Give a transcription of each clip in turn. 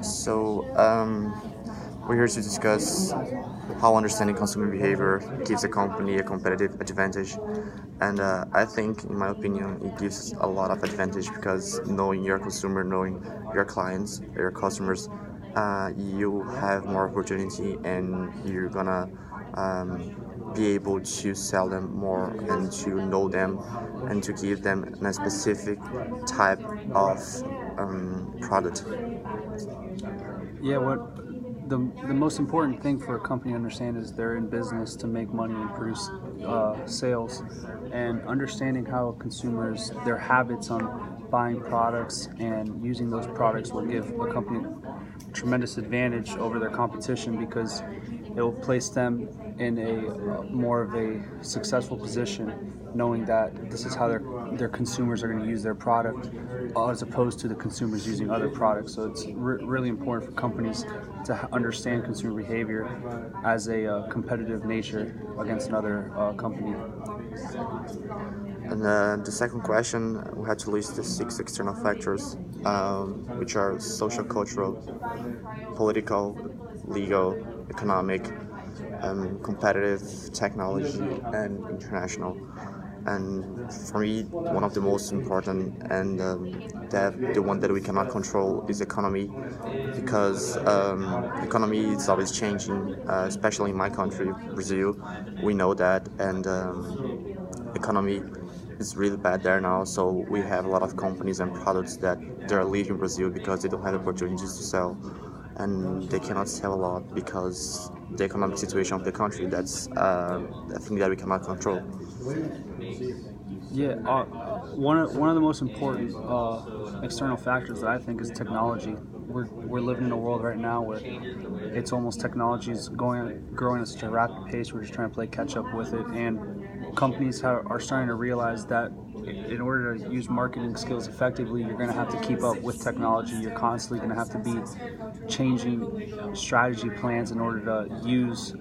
So, we're here to discuss how understanding consumer behavior gives a company a competitive advantage. And I think, in my opinion, it gives a lot of advantage because knowing your consumer, knowing your clients, your customers, you have more opportunity and you're gonna be able to sell them more and to know them and to give them a specific type of product. Yeah, what the most important thing for a company to understand is they're in business to make money and produce sales, and understanding how consumers their habits on buying products and using those products will give a company tremendous advantage over their competition because it will place them in a more of a successful position knowing that this is how their consumers are going to use their product as opposed to the consumers using other products. So it's really important for companies to understand consumer behavior as a competitive nature against another company. And the second question, we had to list the six external factors, which are social, cultural, political, legal, economic, competitive, technology, and international. And for me, one of the most important and that the one that we cannot control is economy, because economy is always changing, especially in my country, Brazil. We know that, and economy is really bad there now. So we have a lot of companies and products that they're leaving Brazil because they don't have opportunities to sell, and they cannot sell a lot because the economic situation of the country. That's a thing that we cannot control. Yeah, one of the most important external factors that I think is technology. We're living in a world right now where it's almost technology is growing at such a rapid pace. We're just trying to play catch up with it, and companies are starting to realize that in order to use marketing skills effectively, you're going to have to keep up with technology. You're constantly going to have to be changing strategy plans in order to use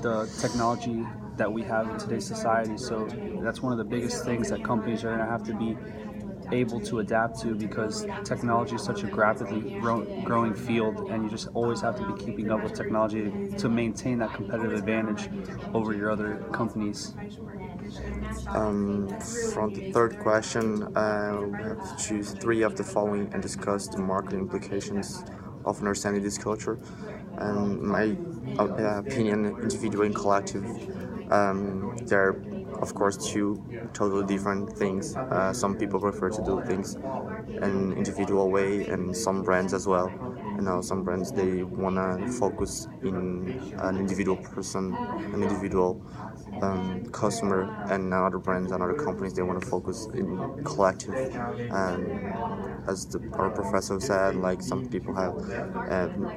the technology that we have in today's society. So that's one of the biggest things that companies are going to have to be able to adapt to because technology is such a rapidly growing field, and you just always have to be keeping up with technology to maintain that competitive advantage over your other companies. From the third question, we have to choose three of the following and discuss the market implications of understanding this culture. And my opinion, individual and collective, they're of course two totally different things. Some people prefer to do things an individual way, and some brands as well. You know, some brands they wanna focus in an individual person, an individual customer, and other brands and other companies they want to focus in collective. And as our professor said, like some people have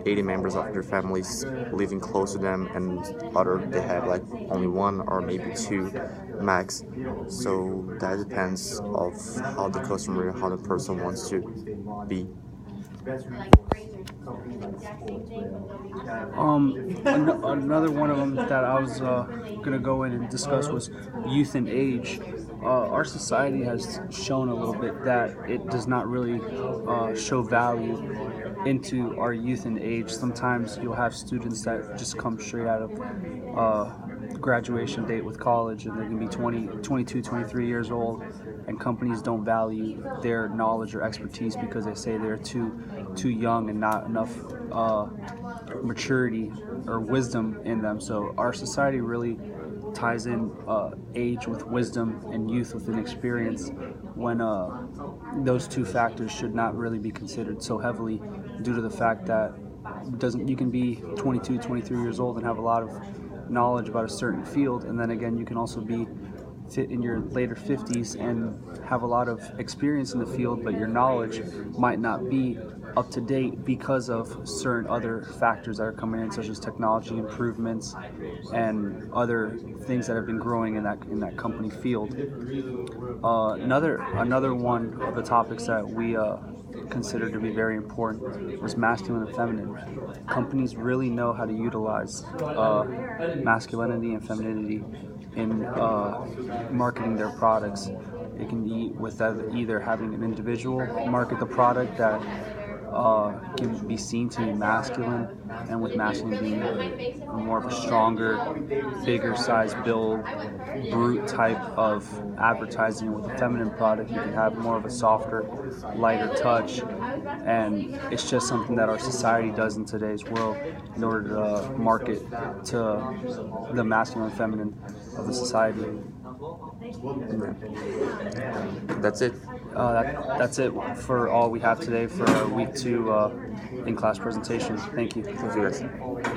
80 members of their families living close to them, and other they have like only one or maybe two max. So that depends of how the customer, how the person wants to be. Another one of them that I was gonna go in and discuss was youth and age. Our society has shown a little bit that it does not really show value into our youth and age. Sometimes you'll have students that just come straight out of graduation date with college, and they're going to be 20, 22, 23 years old, and companies don't value their knowledge or expertise because they say they're too young and not enough maturity or wisdom in them. So our society really ties in age with wisdom and youth with inexperience when those two factors should not really be considered so heavily due to the fact that doesn't you can be 22, 23 years old and have a lot of knowledge about a certain field, and then again you can also be fit in your later 50s and have a lot of experience in the field, but your knowledge might not be up to date because of certain other factors that are coming in, such as technology improvements and other things that have been growing in that company field. Another one of the topics that we considered to be very important was masculine and feminine. Companies really know how to utilize masculinity and femininity in marketing their products. It can be with either having an individual market the product that can be seen to be masculine, and with masculine being more of a stronger, bigger size build, brute type of advertising. With a feminine product, you can have more of a softer, lighter touch, and it's just something that our society does in today's world in order to market to the masculine and feminine of the society. That's it. That's it for all we have today for our week 2 in-class presentation. Thank you. Thank you guys.